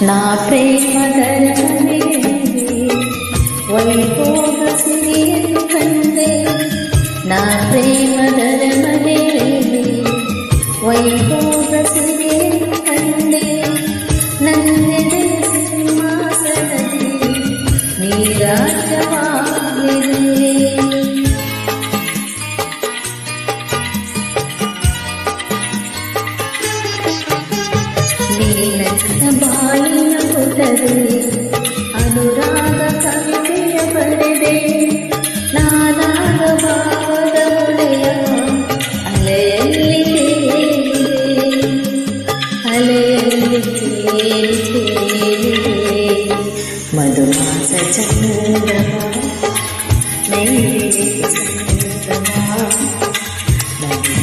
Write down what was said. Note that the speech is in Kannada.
ನಾ ಪ್ರೇಮದರ ವೈಭೋಗ ಸಿರಿಯನ್ನು ಕಂಡೆ ನಾ ಪ್ರೇಮದರ ಮನೆಯಲ್ಲಿ ವೈಭೋಗ ಸಿರಿಯನ್ನು ಕಂಡೆ ನನ್ನೆದೆ ಸಿಂಹಾಸನದಲ್ಲಿ ನೀರಾಜವಾಗಿದೆ ನೀನನ್ನ ಬಾಳಿನ ಪುಟದಲ್ಲಿ